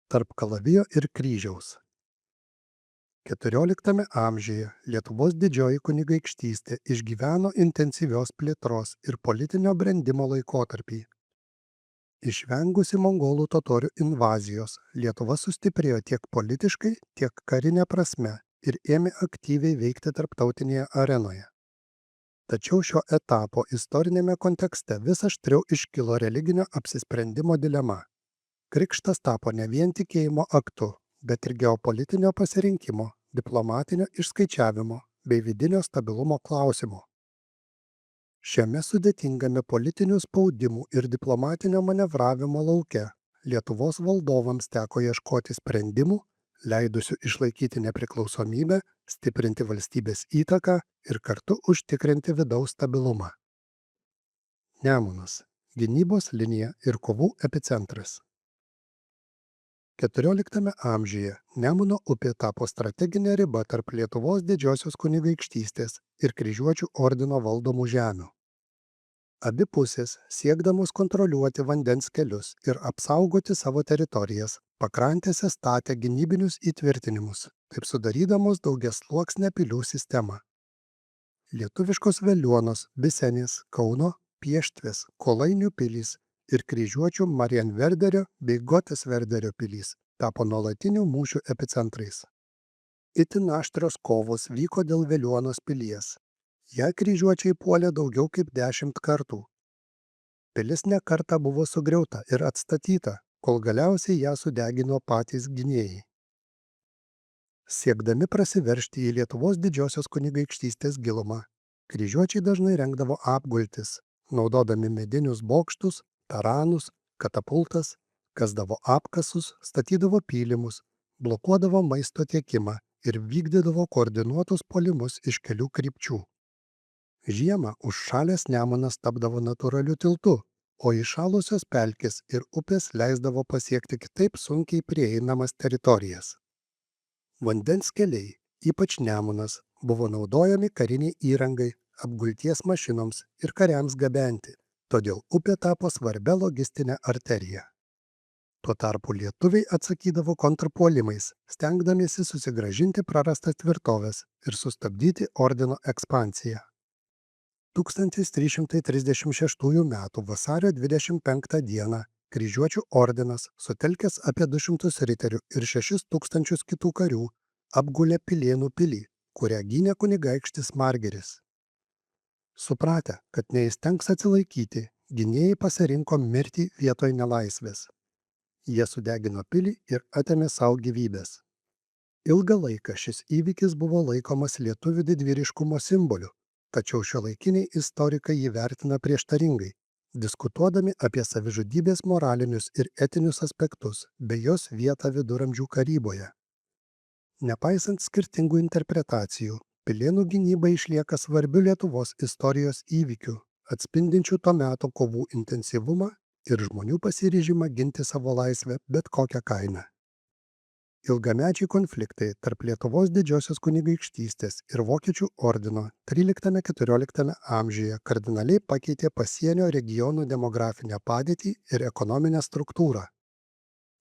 Tarp kalavijo ir kryžiaus. XIV amžiuje Lietuvos didžioji kunigaikštystė išgyveno intensyvios plėtros ir politinio brendimo laikotarpį. Išvengusi mongolų totorių invazijos, Lietuva sustiprėjo tiek politiškai, tiek karinė prasme ir ėmė aktyviai veikti tarptautinėje arenoje. Tačiau šio etapo istorinėme kontekste vis aštriau iškilo religinio apsisprendimo dilema. Krikštas tapo ne vien tikėjimo aktu, bet ir geopolitinio pasirinkimo, diplomatinio išskaičiavimo bei vidinio stabilumo klausimu. Šiame sudėtingame politinių spaudimų ir diplomatinio manevravimo lauke Lietuvos valdovams teko ieškoti sprendimų, leidusių išlaikyti nepriklausomybę, stiprinti valstybės įtaką ir kartu užtikrinti vidaus stabilumą. Nemunas – gynybos linija ir kovų epicentras. XIV amžiuje Nemuno upė tapo strateginė riba tarp Lietuvos didžiosios kunigaikštystės ir kryžiuočių ordino valdomų žemių. Abi pusės, siekdamos kontroliuoti vandens kelius ir apsaugoti savo teritorijas, pakrantėse statė gynybinius įtvirtinimus, taip sudarydamos daugiasluoksnę pilių sistemą. Lietuviškos Veliuonos, Bisenės, Kauno, Pieštvės, Kolainių pilys ir kryžiuočių Marienwerderio bei Goteswerderio pilys tapo nuolatinių mūšių epicentrais. Itin aštrios kovos vyko dėl Veliuonos pilies. Ją kryžiuočiai puolė daugiau kaip 10 kartų. Pilis ne kartą buvo sugriauta ir atstatyta, kol galiausiai ją sudegino patys gynėjai. Siekdami prasiveržti į Lietuvos didžiosios kunigaikštystės gilumą, kryžiuočiai dažnai rengdavo apgultis, naudodami medinius bokštus, taranus, katapultas, kasdavo apkasus, statydavo pylimus, blokuodavo maisto tiekimą ir vykdydavo koordinuotus puolimus iš kelių krypčių. Žiemą užšalęs Nemunas tapdavo natūraliu tiltu, o įšalusios pelkės ir upės leisdavo pasiekti kitaip sunkiai prieinamas teritorijas. Vandens keliai, ypač Nemunas, buvo naudojami kariniai įrangai, apgulties mašinoms ir kariams gabenti, todėl upė tapo svarbia logistinė arterija. Tuo tarpu lietuviai atsakydavo kontrpuolimais, stengdamiesi susigrąžinti prarastas tvirtoves ir sustabdyti ordino ekspansiją. 1336 m. vasario 25 d. kryžiuočių ordinas, sutelkęs apie 200 riterių ir 6000 kitų karių, apgulė Pilėnų pilį, kurią gynė kunigaikštis Margiris. Supratę, kad neįstengs atsilaikyti, gynėjai pasirinko mirtį vietoj nelaisvės. Jie sudegino pilį ir atėmė savo gyvybės. Ilgą laiką šis įvykis buvo laikomas lietuvių didvyriškumo simboliu, tačiau šiuolaikiniai istorikai jį vertina prieštaringai, diskutuodami apie savižudybės moralinius ir etinius aspektus bei jos vietą viduramžių karyboje. Nepaisant skirtingų interpretacijų, Pilėnų gynyba išlieka svarbiu Lietuvos istorijos įvykiu, atspindinčiu to meto kovų intensyvumą ir žmonių pasiryžimą ginti savo laisvę bet kokią kainą. Ilgamečiai konfliktai tarp Lietuvos didžiosios kunigaikštystės ir Vokiečių ordino 13–14 amžiuje kardinaliai pakeitė pasienio regionų demografinę padėtį ir ekonominę struktūrą.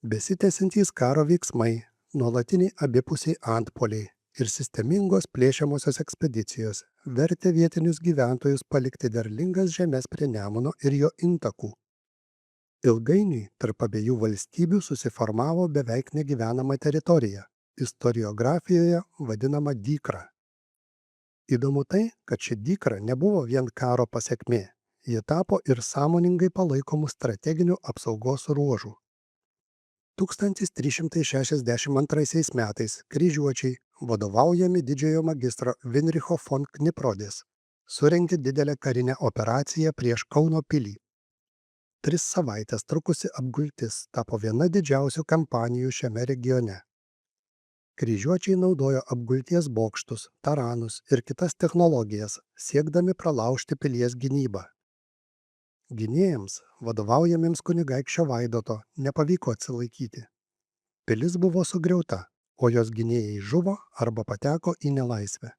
Besitęsiantys karo veiksmai, nuolatiniai abipusiai antpuoliai ir sistemingos plėšiamosios ekspedicijos vertė vietinius gyventojus palikti derlingas žemes prie Nemuno ir jo intakų. Ilgainiui tarp abiejų valstybių susiformavo beveik negyvenama teritorija, istoriografijoje vadinama dykra. Įdomu tai, kad ši dykra nebuvo vien karo pasekmė, ji tapo ir sąmoningai palaikomų strateginių apsaugos ruožų. 1362 metais kryžiuočiai, vadovaujami didžiojo magistro Vinricho von Kniprodės, surengė didelę karinę operaciją prieš Kauno pilį. 3 savaitės trukusi apgultis tapo viena didžiausių kampanijų šiame regione. Kryžiuočiai naudojo apgulties bokštus, taranus ir kitas technologijas, siekdami pralaužti pilies gynybą. Gynėjams, vadovaujamiems kunigaikščio Vaidoto, nepavyko atsilaikyti. Pilis buvo sugriauta, o jos gynėjai žuvo arba pateko į nelaisvę.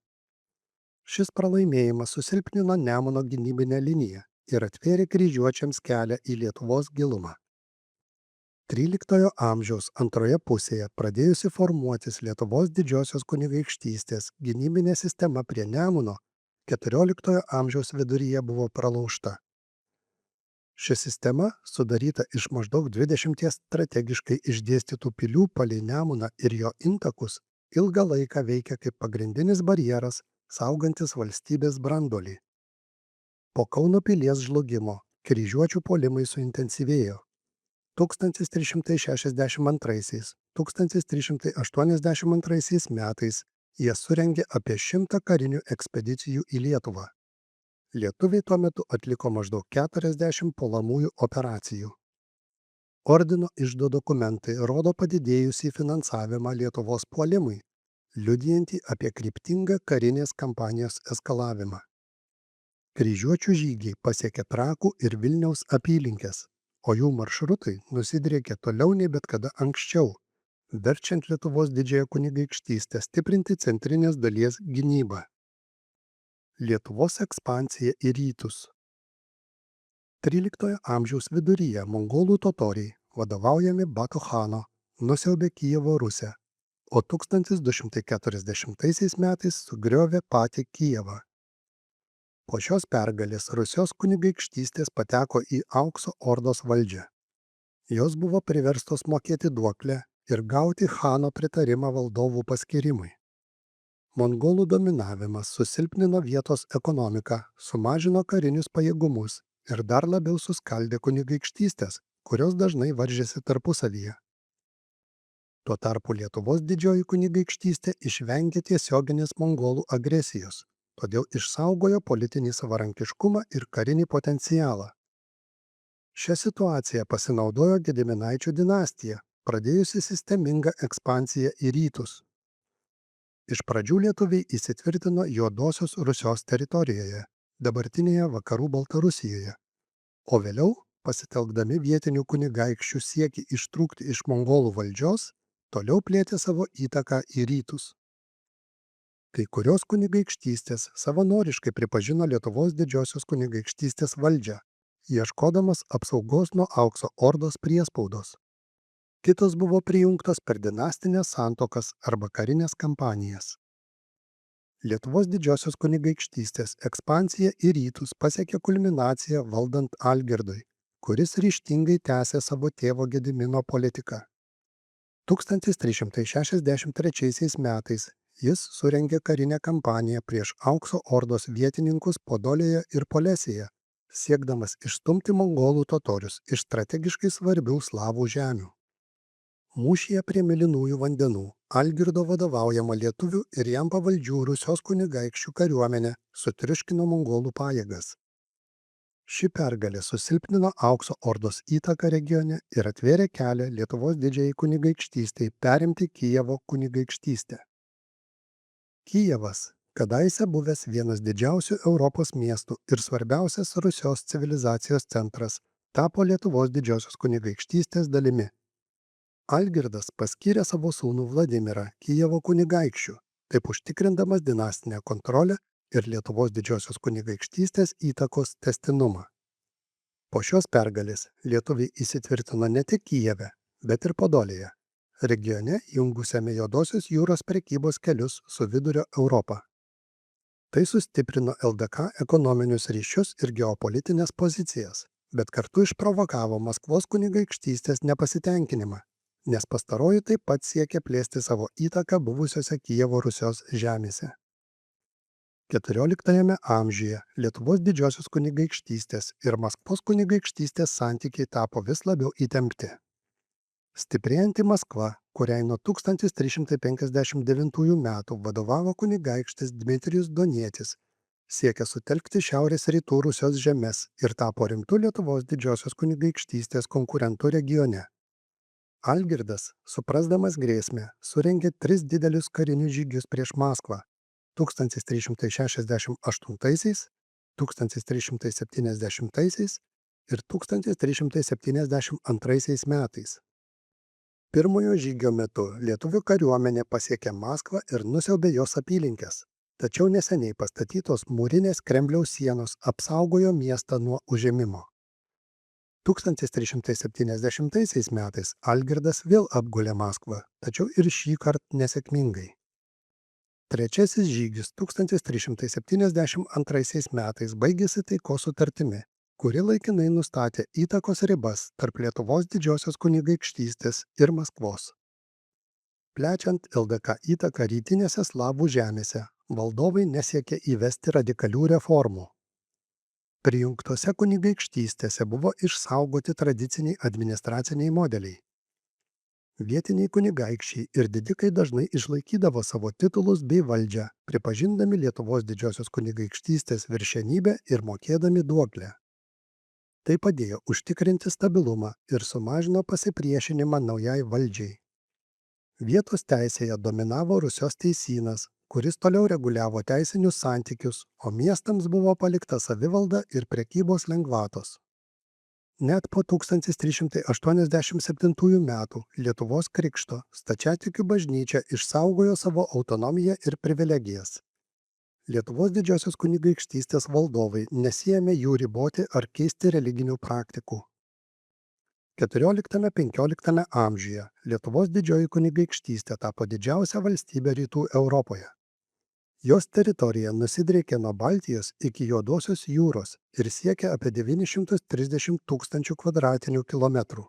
Šis pralaimėjimas susilpnino Nemuno gynybinę liniją ir atvėrė kryžiuočiams kelią į Lietuvos gilumą. XIII amžiaus antroje pusėje pradėjusi formuotis Lietuvos didžiosios kunigaikštystės gynybinė sistema prie Nemuno XIV amžiaus viduryje buvo pralaužta. Ši sistema, sudaryta iš maždaug 20 strategiškai išdėstytų pilių palei Nemuną ir jo intakus, ilgą laiką veikia kaip pagrindinis barjeras, saugantis valstybės branduolį. Po Kauno pilies žlugimo kryžiuočių puolimai suintensyvėjo. 1362–1382 metais jie surengė apie 100 karinių ekspedicijų į Lietuvą. Lietuviai tuo metu atliko maždaug 40 puolamųjų operacijų. Ordino iždo dokumentai rodo padidėjusį finansavimą Lietuvos puolimui, liudijantį apie kryptingą karinės kampanijos eskalavimą. Kryžiuočių žygiai pasiekė Trakų ir Vilniaus apylinkes, o jų maršrutai nusidriekė toliau nei bet kada anksčiau, verčiant Lietuvos didžiąją kunigaikštystę stiprinti centrinės dalies gynybą. Lietuvos ekspansija į rytus. XIII amžiaus viduryje mongolų totoriai, vadovaujami Batu chano, nusiaubė Kijevo Rusią, o 1240 metais sugriovė patį Kijevą. Po šios pergalės Rusijos kunigaikštystės pateko į Aukso ordos valdžią. Jos buvo priverstos mokėti duoklę ir gauti chano pritarimą valdovų paskyrimui. Mongolų dominavimas susilpnino vietos ekonomiką, sumažino karinius pajėgumus ir dar labiau suskaldė kunigaikštystės, kurios dažnai varžėsi tarpusavyje. Tuo tarpu Lietuvos didžioji kunigaikštystė išvengė tiesioginės mongolų agresijos, todėl išsaugojo politinį savarankiškumą ir karinį potencialą. Šią situaciją pasinaudojo Gediminaičių dinastija, pradėjusi sistemingą ekspansiją į rytus. Iš pradžių lietuviai įsitvirtino Juodosios Rusios teritorijoje, dabartinėje vakarų Baltarusijoje, o vėliau, pasitelkdami vietinių kunigaikščių siekį ištrūkti iš mongolų valdžios, toliau plėtė savo įtaką į rytus. Kai kurios kunigaikštystės savanoriškai pripažino Lietuvos didžiosios kunigaikštystės valdžią, ieškodamas apsaugos nuo Aukso ordos priespaudos. Kitos buvo prijungtos per dinastinės santuokas arba karinės kampanijas. Lietuvos didžiosios kunigaikštystės ekspansija į rytus pasiekė kulminaciją valdant Algirdui, kuris ryžtingai tęsė savo tėvo Gedimino politiką. 1363 metais jis surengė karinę kampaniją prieš Aukso ordos vietininkus Podolėje ir Polesėje, siekdamas išstumti mongolų totorius iš strategiškai svarbių slavų žemių. Mūšyje prie Mėlynųjų vandenų Algirdo vadovaujama lietuvių ir jam pavaldžių Rusios kunigaikščių kariuomenė sutriuškino mongolų pajėgas. Ši pergalė susilpnino Aukso ordos įtaką regione ir atvėrė kelią Lietuvos didžiajai kunigaikštystei perimti Kijevo kunigaikštystę. Kijevas, kadaise buvęs vienas didžiausių Europos miestų ir svarbiausias Rusios civilizacijos centras, tapo Lietuvos didžiosios kunigaikštystės dalimi. Algirdas paskyrė savo sūnų Vladimirą Kijevo kunigaikščiu, taip užtikrindamas dinastinę kontrolę ir Lietuvos didžiosios kunigaikštystės įtakos tęstinumą. Po šios pergalės lietuviai įsitvirtino ne tik Kijeve, bet ir Podolėje, regione jungusiame Juodosios jūros prekybos kelius su Vidurio Europa. Tai sustiprino LDK ekonominius ryšius ir geopolitinės pozicijas, bet kartu išprovokavo Maskvos kunigaikštystės nepasitenkinimą, nes pastaroji taip pat siekė plėsti savo įtaką buvusiose Kijevo Rusios žemėse. XIV amžiuje Lietuvos didžiosios kunigaikštystės ir Maskvos kunigaikštystės santykiai tapo vis labiau įtempti. Stiprėjanti Maskva, kuriai nuo 1359 metų vadovavo kunigaikštis Dmitrijus Donietis, siekė sutelkti šiaurės rytų Rusijos žemes ir tapo rimtu Lietuvos didžiosios kunigaikštystės konkurentu regione. Algirdas, suprasdamas grėsmę, surengė 3 didelius karinius žygius prieš Maskvą 1368, 1370 ir 1372 metais. Pirmojo žygio metu lietuvių kariuomenė pasiekė Maskvą ir nusiaubė jos apylinkes, tačiau neseniai pastatytos mūrinės Kremliaus sienos apsaugojo miestą nuo užėmimo. 1370 metais Algirdas vėl apgulė Maskvą, tačiau ir šį kartą nesėkmingai. Trečiasis žygis 1372 metais baigėsi taikos sutartimi, kuri laikinai nustatė įtakos ribas tarp Lietuvos didžiosios kunigaikštystės ir Maskvos. Plečiant LDK įtaką rytinėse slavų žemėse, valdovai nesiekė įvesti radikalių reformų. Prijungtose kunigaikštystėse buvo išsaugoti tradiciniai administraciniai modeliai. Vietiniai kunigaikščiai ir didikai dažnai išlaikydavo savo titulus bei valdžią, pripažindami Lietuvos didžiosios kunigaikštystės viršenybę ir mokėdami duoklę. Tai padėjo užtikrinti stabilumą ir sumažino pasipriešinimą naujai valdžiai. Vietos teisėje dominavo Rusios teisynas, kuris toliau reguliavo teisinius santykius, o miestams buvo palikta savivalda ir prekybos lengvatos. Net po 1387 metų Lietuvos krikšto stačiatikių bažnyčia išsaugojo savo autonomiją ir privilegijas. Lietuvos didžiosios kunigaikštystės valdovai nesiėmė jų riboti ar keisti religinių praktikų. 14–15 amžiuje Lietuvos didžioji kunigaikštystė tapo didžiausia valstybė rytų Europoje. Jos teritorija nusidriekė nuo Baltijos iki Juodosios jūros ir siekia apie 930 000 kvadratinių kilometrų.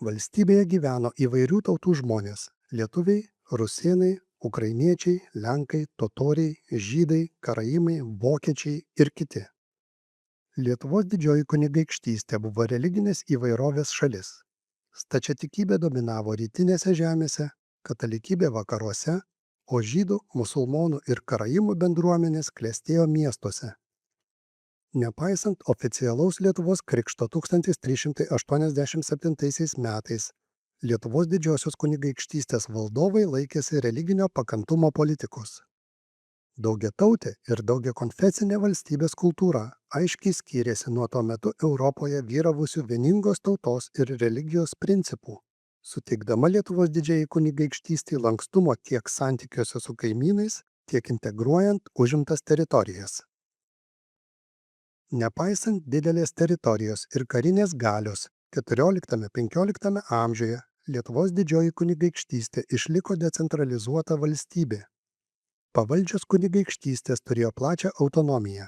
Valstybėje gyveno įvairių tautų žmonės – lietuviai, rusėnai, ukrainiečiai, lenkai, totoriai, žydai, karaimai, vokiečiai ir kiti. Lietuvos didžioji kunigaikštystė buvo religinės įvairovės šalis. Stačiatikybė dominavo rytinėse žemėse, katalikybė vakaruose, o žydų, musulmonų ir karaimų bendruomenės klestėjo miestuose. Nepaisant oficialaus Lietuvos krikšto 1387 metais, Lietuvos didžiosios kunigaikštystės valdovai laikėsi religinio pakantumo politikos. Daugiatautė ir daugiakonfesinė valstybės kultūra aiškiai skyrėsi nuo tuo metu Europoje vyravusių vieningos tautos ir religijos principų, suteikdama Lietuvos didžiajai kunigaikštystei lankstumo tiek santykiuose su kaimynais, tiek integruojant užimtas teritorijas. Nepaisant didelės teritorijos ir karinės galios, 14–15 amžiuje Lietuvos didžioji kunigaikštystė išliko decentralizuota valstybė. Pavaldžios kunigaikštystės turėjo plačią autonomiją.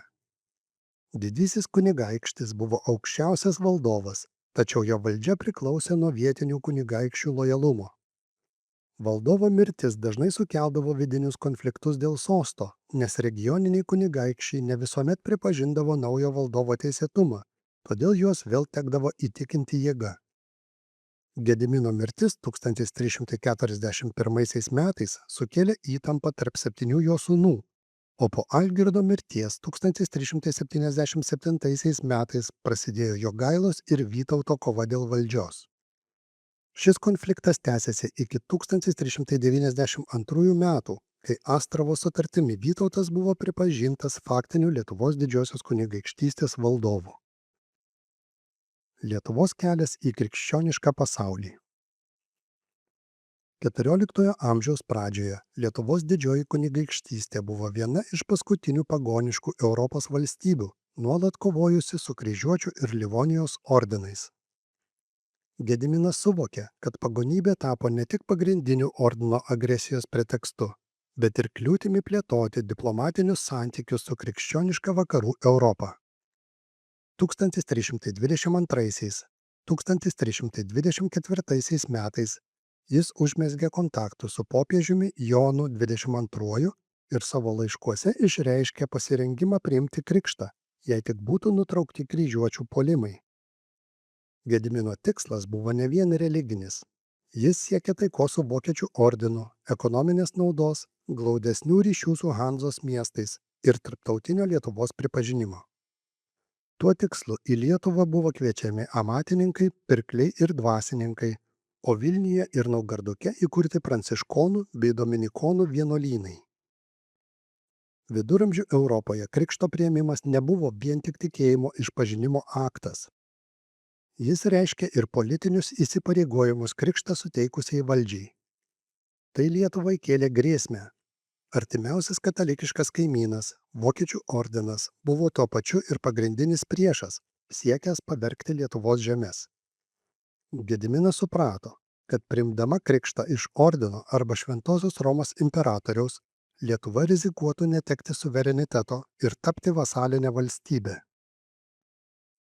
Didysis kunigaikštis buvo aukščiausias valdovas, tačiau jo valdžia priklausė nuo vietinių kunigaikščių lojalumo. Valdovo mirtis dažnai sukeldavo vidinius konfliktus dėl sosto, nes regioniniai kunigaikščiai ne visuomet pripažindavo naujo valdovo teisėtumą, todėl juos vėl tekdavo įtikinti jėga. Gedimino mirtis 1341 metais sukėlė įtampą tarp 7 jo sūnų, o po Algirdo mirties 1377 metais prasidėjo Jogailos ir Vytauto kova dėl valdžios. Šis konfliktas tęsėsi iki 1392 metų, kai Astravo sutartimi Vytautas buvo pripažintas faktiniu Lietuvos didžiosios kunigaikštystės valdovu. Lietuvos kelias į krikščionišką pasaulį. 14 amžiaus pradžioje Lietuvos didžioji kunigaikštystė buvo viena iš paskutinių pagoniškų Europos valstybių, nuolat kovojusi su kryžiuočių ir Livonijos ordinais. Gediminas suvokė, kad pagonybė tapo ne tik pagrindiniu ordino agresijos pretekstu, bet ir kliūtimi plėtoti diplomatinius santykius su krikščioniška vakarų Europa. 1322–1324 metais jis užmezgė kontaktų su popiežiumi Jonu XXII ir savo laiškuose išreiškė pasirengimą priimti krikštą, jei tik būtų nutraukti kryžiuočių puolimai. Gedimino tikslas buvo ne vien religinis. Jis siekė taikos su vokiečių ordinu, ekonominės naudos, glaudesnių ryšių su Hanzos miestais ir tarptautinio Lietuvos pripažinimo. Tuo tikslu į Lietuvą buvo kviečiami amatininkai, pirkliai ir dvasininkai, o Vilniuje ir Naugarduke įkurti pranciškonų bei dominikonų vienuolynai. Viduramžių Europoje krikšto priėmimas nebuvo vien tik tikėjimo išpažinimo aktas. Jis reiškia ir politinius įsipareigojimus krikštą suteikusiai valdžiai. Tai Lietuvai kėlė grėsmę. Artimiausias katalikiškas kaimynas, Vokiečių ordinas, buvo tuo pačiu ir pagrindinis priešas, siekęs pavergti Lietuvos žemes. Gediminas suprato, kad priimdama krikštą iš ordino arba Šventosios Romos imperatoriaus, Lietuva rizikuotų netekti suvereniteto ir tapti vasalinę valstybę.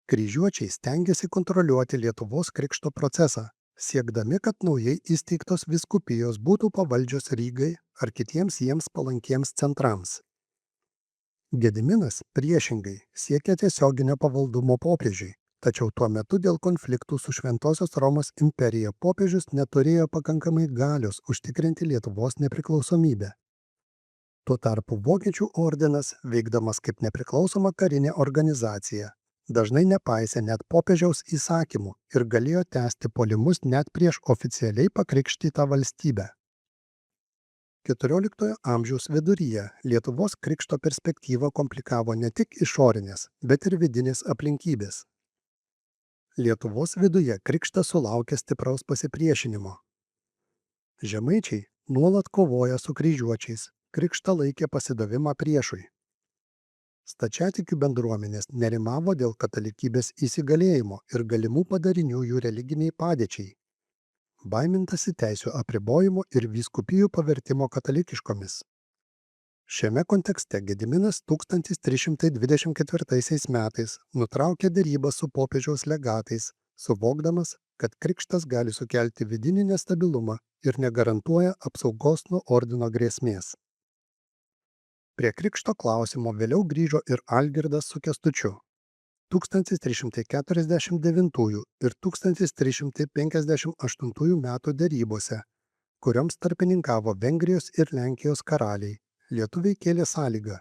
Kryžiuočiai stengiasi kontroliuoti Lietuvos krikšto procesą, siekdami, kad naujai įsteigtos vyskupijos būtų pavaldžios Rygai ar kitiems jiems palankiems centrams. Gediminas priešingai siekė tiesioginio pavaldumo popiežiui, tačiau tuo metu dėl konfliktų su Šventosios Romos imperija popiežius neturėjo pakankamai galios užtikrinti Lietuvos nepriklausomybę. Tuo tarpu Vokiečių ordinas, veikdamas kaip nepriklausoma karinė organizacija, dažnai nepaisė net popiežiaus įsakymų ir galėjo tęsti puolimus net prieš oficialiai pakrikštytą valstybę. XIV amžiaus viduryje Lietuvos krikšto perspektyvą komplikavo ne tik išorinės, bet ir vidinės aplinkybės. Lietuvos viduje krikštas sulaukė stipraus pasipriešinimo. Žemaičiai nuolat kovoja su kryžiuočiais, krikštą laikė pasidavimą priešui. Stačiatikių bendruomenės nerimavo dėl katalikybės įsigalėjimo ir galimų padarinių jų religiniai padėčiai. Baimintasi teisių apribojimo ir vyskupijų pavertimo katalikiškomis. Šiame kontekste Gediminas 1324 metais nutraukė derybas su popiežiaus legatais, suvokdamas, kad krikštas gali sukelti vidinį nestabilumą ir negarantuoja apsaugos nuo ordino grėsmės. Prie krikšto klausimo vėliau grįžo ir Algirdas su Kęstučiu. 1349 ir 1358 metų derybose, kurioms tarpininkavo Vengrijos ir Lenkijos karaliai, lietuviai kėlė sąlygą.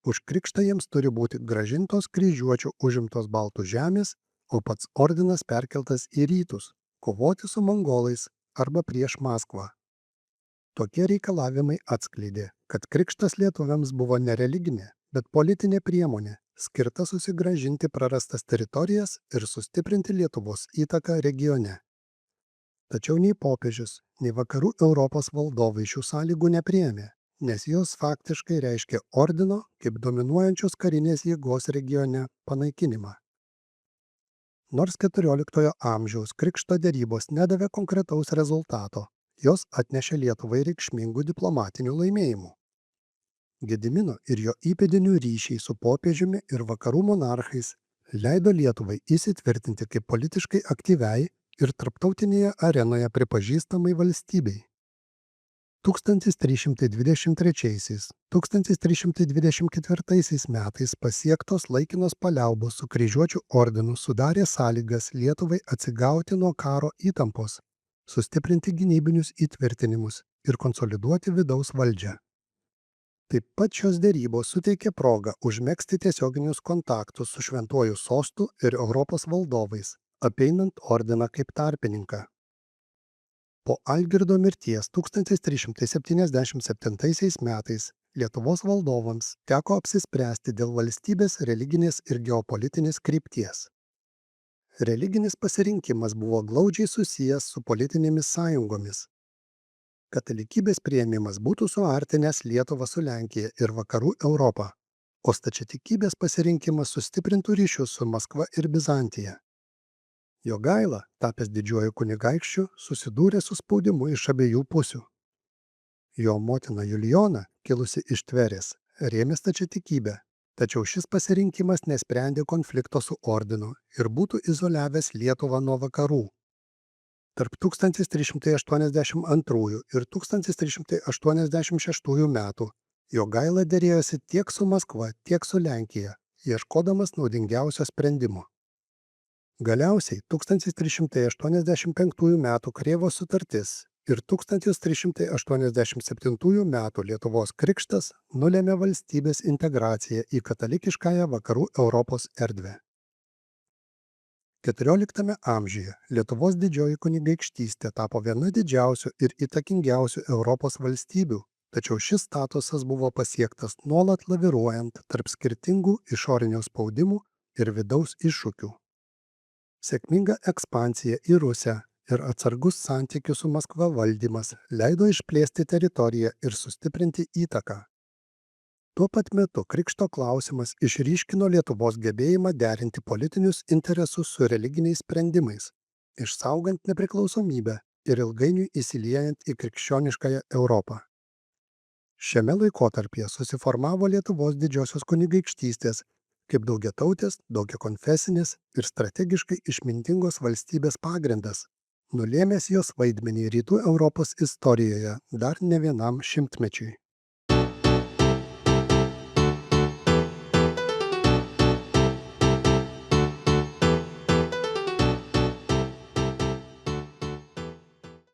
Už krikštą jiems turi būti grąžintos kryžiuočių užimtos baltų žemės, o pats ordinas perkeltas į rytus, kovoti su mongolais arba prieš Maskvą. Tokie reikalavimai atskleidė, kad krikštas lietuviams buvo ne religinė, bet politinė priemonė, skirta susigrąžinti prarastas teritorijas ir sustiprinti Lietuvos įtaką regione. Tačiau nei popiežius, nei vakarų Europos valdovai šių sąlygų nepriėmė, nes jos faktiškai reiškė ordino kaip dominuojančios karinės jėgos regione panaikinimą. Nors XIV amžiaus krikšto derybos nedavė konkretaus rezultato, jos atnešė Lietuvai reikšmingų diplomatinių laimėjimų. Gedimino ir jo įpėdinių ryšiai su popiežiumi ir vakarų monarchais leido Lietuvai įsitvirtinti kaip politiškai aktyviai ir tarptautinėje arenoje pripažįstamai valstybei. 1323–1324 metais pasiektos laikinos paliaubos su kryžiuočių ordinu sudarė sąlygas Lietuvai atsigauti nuo karo įtampos, sustiprinti gynybinius įtvirtinimus ir konsoliduoti vidaus valdžią. Taip pat šios derybos suteikė progą užmegzti tiesioginius kontaktus su Šventuoju sostu ir Europos valdovais, apeinant ordiną kaip tarpininką. Po Algirdo mirties 1377 metais Lietuvos valdovams teko apsispręsti dėl valstybės religinės ir geopolitinės krypties. Religinis pasirinkimas buvo glaudžiai susijęs su politinėmis sąjungomis. Katalikybės priėmimas būtų suartinęs Lietuvą su Lenkija ir vakarų Europą, o stačiatikybės pasirinkimas sustiprintų ryšius su Maskva ir Bizantija. Jogaila, tapęs didžiuoju kunigaikščiu, susidūrė su spaudimu iš abiejų pusių. Jo motina Julijona, kilusi iš Tverės, rėmė stačiatikybę, tačiau šis pasirinkimas nesprendė konflikto su ordinu ir būtų izoliavęs Lietuvą nuo vakarų. Tarp 1382 ir 1386 metų Jogaila derėjosi tiek su Maskva, tiek su Lenkija, ieškodamas naudingiausio sprendimo. Galiausiai 1385 metų Krėvos sutartis ir 1387 metų Lietuvos krikštas nulėmė valstybės integraciją į katalikiškąją vakarų Europos erdvę. XIV amžiuje Lietuvos didžioji kunigaikštystė tapo viena didžiausių ir įtakingiausių Europos valstybių, tačiau šis statusas buvo pasiektas nuolat laviruojant tarp skirtingų išorinio spaudimų ir vidaus iššūkių. Sėkminga ekspansija į Rusiją ir atsargus santykių su Maskva valdymas leido išplėsti teritoriją ir sustiprinti įtaką. Tuo pat metu krikšto klausimas išryškino Lietuvos gebėjimą derinti politinius interesus su religiniais sprendimais, išsaugant nepriklausomybę ir ilgainiui įsiliejant į krikščioniškąją Europą. Šiame laikotarpyje susiformavo Lietuvos didžiosios kunigaikštystės kaip daugiatautės, daugiakonfesinės ir strategiškai išmintingos valstybės pagrindas, nulėmęs jos vaidmenį rytų Europos istorijoje dar ne vienam šimtmečiui.